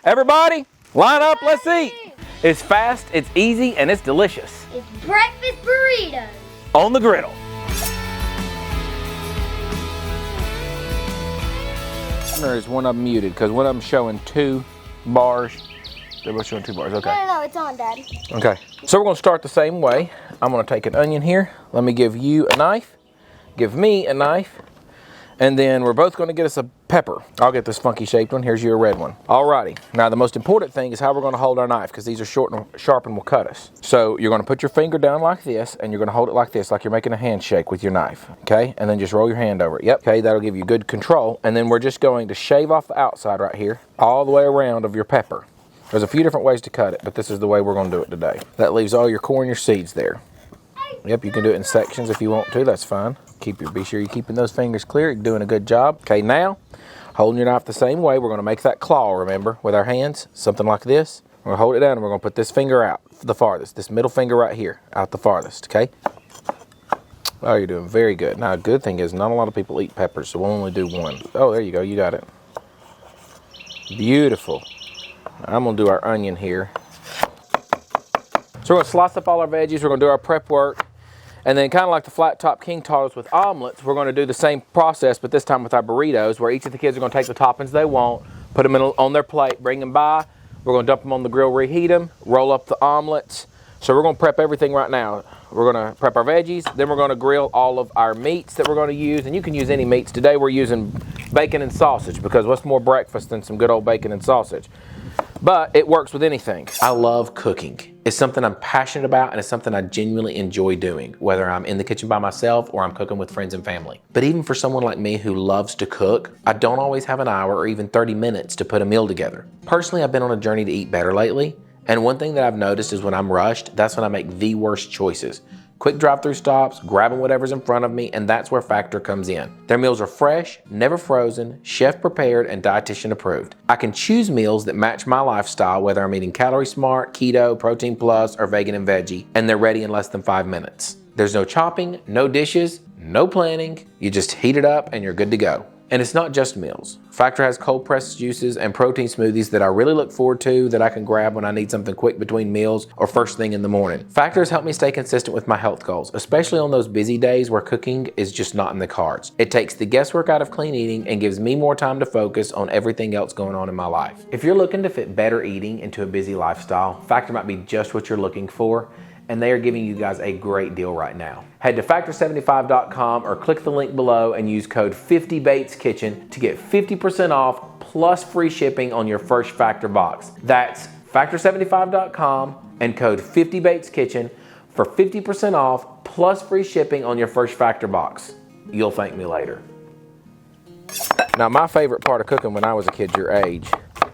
Everybody, line up, let's eat. It's fast, it's easy, and it's delicious. It's breakfast burritos. On the griddle. There's one of them muted because one of them showing 2 bars. They're both showing 2 bars, okay. No, it's on, Dad. Okay, so we're gonna start the same way. I'm gonna take an onion here. Let me give you a knife. Give me a knife. And then we're both gonna get us a pepper. I'll get this funky shaped one. Here's your red one. Alrighty, now the most important thing is how we're gonna hold our knife because these are short and sharp and will cut us. So you're gonna put your finger down like this and you're gonna hold it like this, like you're making a handshake with your knife, okay? And then just roll your hand over it. Yep, okay, that'll give you good control. And then we're just going to shave off the outside right here, all the way around of your pepper. There's a few different ways to cut it, but this is the way we're gonna do it today. That leaves all your core and your seeds there. Yep, you can do it in sections if you want to, that's fine. Be sure you're keeping those fingers clear. You're doing a good job. Okay, now, holding your knife the same way, we're gonna make that claw, remember, with our hands, something like this. We're gonna hold it down and we're gonna put this finger out the farthest, this middle finger right here, out the farthest, okay? Oh, you're doing very good. Now, the good thing is not a lot of people eat peppers, so we'll only do one. Oh, there you go, you got it. Beautiful. I'm gonna do our onion here. So we're gonna slice up all our veggies, we're gonna do our prep work. And then kind of like the flat top king taught us with omelets, we're going to do the same process, but this time with our burritos, where each of the kids are going to take the toppings they want, put them on their plate, bring them by. We're going to dump them on the grill, reheat them, roll up the omelets. So we're going to prep everything right now. We're going to prep our veggies, then we're going to grill all of our meats that we're going to use. And you can use any meats. Today we're using bacon and sausage because what's more breakfast than some good old bacon and sausage? But it works with anything. I love cooking. It's something I'm passionate about and it's something I genuinely enjoy doing, whether I'm in the kitchen by myself or I'm cooking with friends and family. But even for someone like me who loves to cook, I don't always have an hour or even 30 minutes to put a meal together. Personally, I've been on a journey to eat better lately, and one thing that I've noticed is when I'm rushed, that's when I make the worst choices. Quick drive-through stops, grabbing whatever's in front of me, and that's where Factor comes in. Their meals are fresh, never frozen, chef prepared, and dietitian approved. I can choose meals that match my lifestyle, whether I'm eating calorie smart, keto, protein plus, or vegan and veggie, and they're ready in less than 5 minutes. There's no chopping, no dishes, no planning. You just heat it up and you're good to go. And it's not just meals. Factor has cold pressed juices and protein smoothies that I really look forward to that I can grab when I need something quick between meals or first thing in the morning. Factor has helped me stay consistent with my health goals, especially on those busy days where cooking is just not in the cards. It takes the guesswork out of clean eating and gives me more time to focus on everything else going on in my life. If you're looking to fit better eating into a busy lifestyle, Factor might be just what you're looking for, and they are giving you guys a great deal right now. Head to factor75.com or click the link below and use code 50BatesKitchen to get 50% off plus free shipping on your first Factor box. That's factor75.com and code 50BatesKitchen for 50% off plus free shipping on your first Factor box. You'll thank me later. Now, my favorite part of cooking when I was a kid your age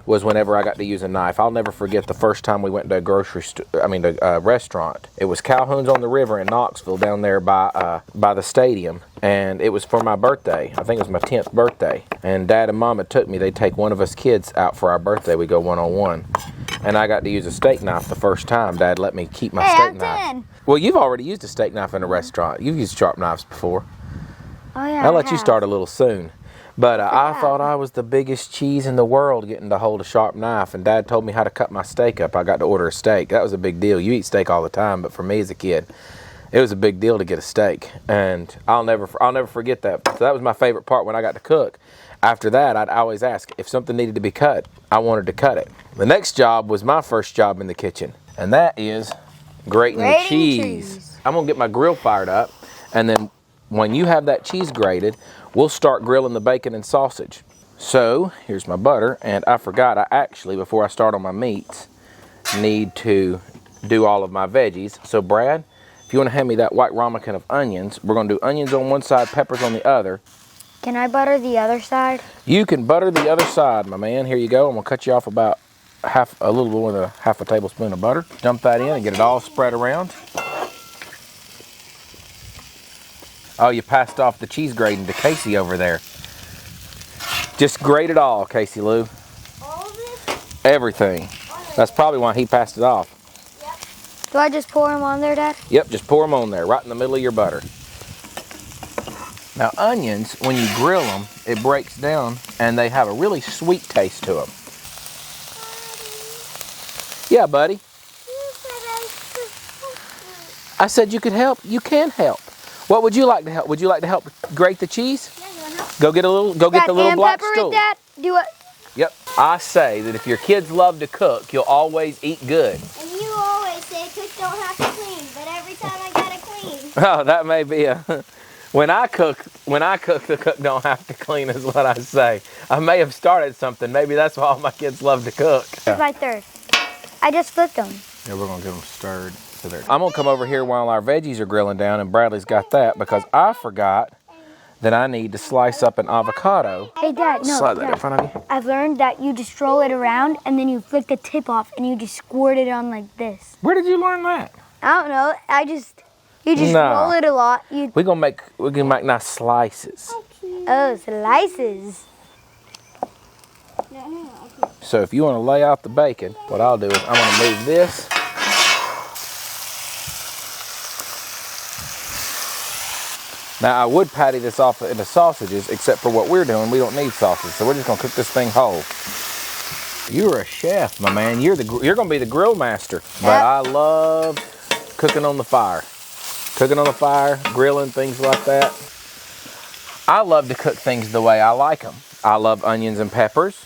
was whenever I got to use a knife. I'll never forget the first time we went to a restaurant. It was Calhoun's on the River in Knoxville down there by the stadium. And it was for my birthday. I think it was my 10th birthday. And Dad and Mom had took me. They'd take one of us kids out for our birthday. We go one-on-one. And I got to use a steak knife the first time. Dad let me keep my steak knife. Well, you've already used a steak knife in a restaurant. You've used sharp knives before. Oh, yeah. I'll let you start a little soon. But I thought I was the biggest cheese in the world getting to hold a sharp knife, and Dad told me how to cut my steak up. I got to order a steak. That was a big deal. You eat steak all the time, but for me as a kid, it was a big deal to get a steak, and I'll never forget that. So that was my favorite part when I got to cook. After that, I'd always ask if something needed to be cut, I wanted to cut it. The next job was my first job in the kitchen, and that is grating the cheese. I'm gonna get my grill fired up, and then when you have that cheese grated, we'll start grilling the bacon and sausage. So, here's my butter, and I forgot I actually, before I start on my meats, need to do all of my veggies. So Brad, if you want to hand me that white ramekin of onions, we're going to do onions on one side, peppers on the other. Can I butter the other side? You can butter the other side, my man. Here you go. I'm going to cut you off about a little more than half a tablespoon of butter. Dump that in and get it all spread around. Oh, you passed off the cheese grating to Casey over there. Just grate it all, Casey Lou. All of this? Everything. That's probably why he passed it off. Yep. Do I just pour them on there, Dad? Yep, just pour them on there, right in the middle of your butter. Now, onions, when you grill them, it breaks down, and they have a really sweet taste to them. Yeah, buddy. You said I could help I said you could help. You can help. What would you like to help? Would you like to help grate the cheese? you. Yeah, you want help? Go get the little black pepper stool. it, Dad? Do it. Yep. I say that if your kids love to cook, you'll always eat good. And you always say cooks don't have to clean, but every time I gotta clean. Oh, that may be a... When I cook, the cook don't have to clean is what I say. I may have started something. Maybe that's why all my kids love to cook. It's my third. I just flipped them. Yeah, we're gonna get them stirred. I'm gonna come over here while our veggies are grilling down, and Bradley's got that because I forgot that I need to slice up an avocado. Hey, Dad, no, Slide that in Dad. front of you. I've learned that you just roll it around and then you flick the tip off and you just squirt it on like this. Where did you learn that? I don't know. You just Nah. roll it a lot. We're gonna make nice slices. Oh, slices. So if you want to lay out the bacon, what I'll do is I'm gonna move this. Now I would patty this off into sausages, except for what we're doing, we don't need sausage, so we're just gonna cook this thing whole. You're a chef, my man. You're gonna be the grill master. But I love cooking on the fire. Cooking on the fire, grilling, things like that. I love to cook things the way I like them. I love onions and peppers.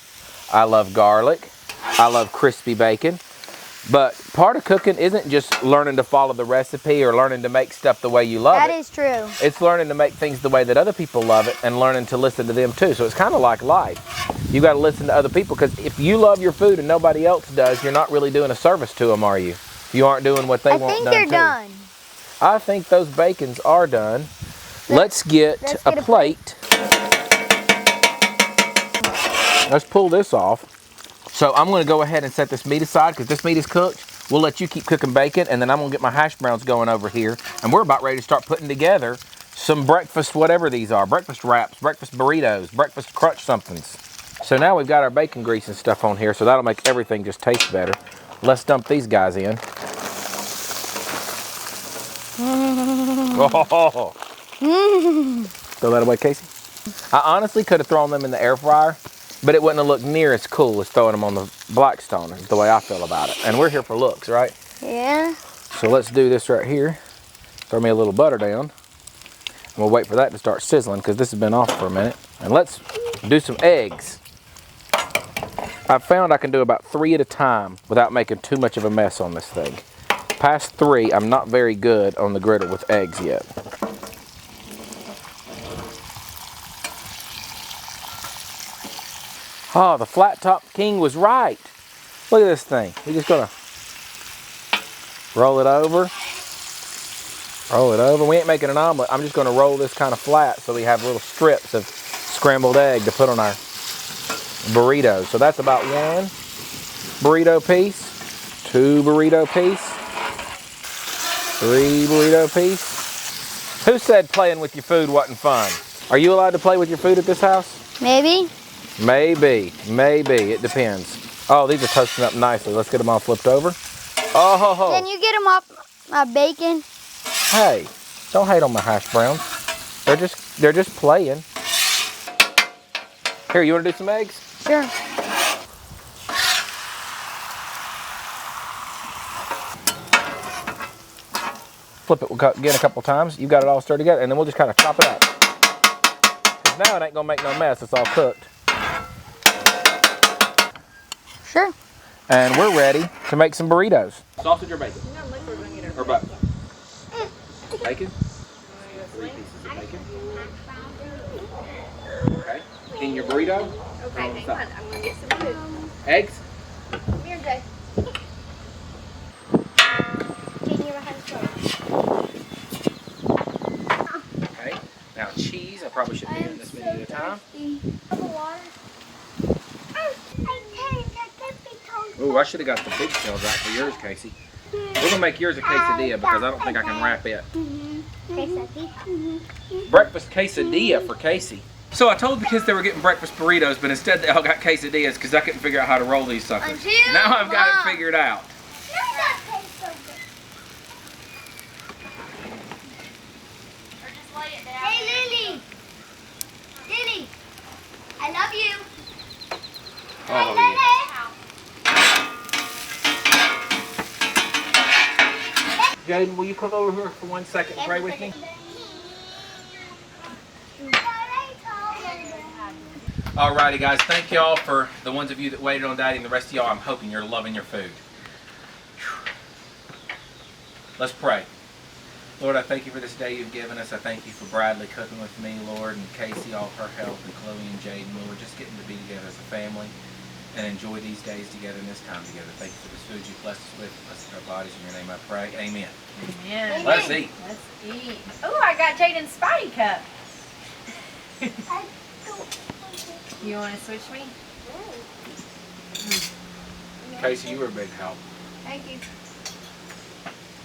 I love garlic. I love crispy bacon. But part of cooking isn't just learning to follow the recipe or learning to make stuff the way you love it. That is true. It's learning to make things the way that other people love it and learning to listen to them too. So it's kind of like life. You got to listen to other people, because if you love your food and nobody else does, you're not really doing a service to them, are you? You aren't doing what they want done I think they're too. done. I think those bacons are done. Let's get a plate. Let's pull this off. So I'm going to go ahead and set this meat aside because this meat is cooked. We'll let you keep cooking bacon, and then I'm going to get my hash browns going over here. And we're about ready to start putting together some breakfast, whatever these are. Breakfast wraps, breakfast burritos, breakfast crunch somethings. So now we've got our bacon grease and stuff on here, so that'll make everything just taste better. Let's dump these guys in. Oh. Throw that away, Casey. I honestly could have thrown them in the air fryer, but it wouldn't have looked near as cool as throwing them on the Blackstone, is the way I feel about it. And we're here for looks, right? Yeah. So let's do this right here. Throw me a little butter down. And we'll wait for that to start sizzling because this has been off for a minute. And let's do some eggs. I've found I can do about 3 at a time without making too much of a mess on this thing. Past 3, I'm not very good on the griddle with eggs yet. Oh, the flat top king was right. Look at this thing. We're just gonna roll it over. Roll it over. We ain't making an omelet. I'm just gonna roll this kind of flat so we have little strips of scrambled egg to put on our burritos. So that's about 1 burrito piece, 2 burrito piece, 3 burrito piece. Who said playing with your food wasn't fun? Are you allowed to play with your food at this house? Maybe. Maybe. It depends. Oh, these are toasting up nicely. Let's get them all flipped over. Oh. Can you get them off my bacon? Hey, don't hate on my hash browns. They're just playing. Here, you want to do some eggs? Sure. Flip it again a couple times. You got it all stirred together, and then we'll just kind of chop it up. 'Cause now it ain't gonna make no mess. It's all cooked. Sure. And we're ready to make some burritos. Sausage or bacon? Or both? Bacon? 3 pieces of bacon. Okay. In your burrito? Okay, hang on. I'm gonna get some food. Eggs? Come here, Jay. Okay. Now cheese. I probably shouldn't be doing this many at a time. Ooh, I should have got the big shells out for yours, Casey. We're gonna make yours a quesadilla because I don't think I can wrap it. Breakfast quesadilla for Casey. So I told the kids they were getting breakfast burritos, but instead they all got quesadillas because I couldn't figure out how to roll these suckers. Now I've got it figured out. Hey, Lily. Lily, I love you. Oh, Lily. Jaden, will you come over here for 1 second and pray with me? Alrighty, guys. Thank y'all for the ones of you that waited on Daddy, and the rest of y'all, I'm hoping you're loving your food. Let's pray. Lord, I thank you for this day you've given us. I thank you for Bradley cooking with me, Lord, and Casey, all her help, and Chloe and Jaden, Lord, just getting to be together as a family and enjoy these days together and this time together. Thank you for this food you blessed us with. Bless our bodies. In your name I pray. Amen. Amen. Let's eat. Let's eat. Oh, I got Jaden's Spidey cup. You want to switch me? Casey, you were a big help. Thank you.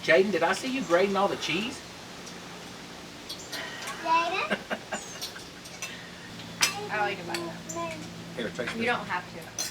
Jaden, did I see you grating all the cheese? Jaden? I'll eat it by now. Here, Tracy. You don't have to.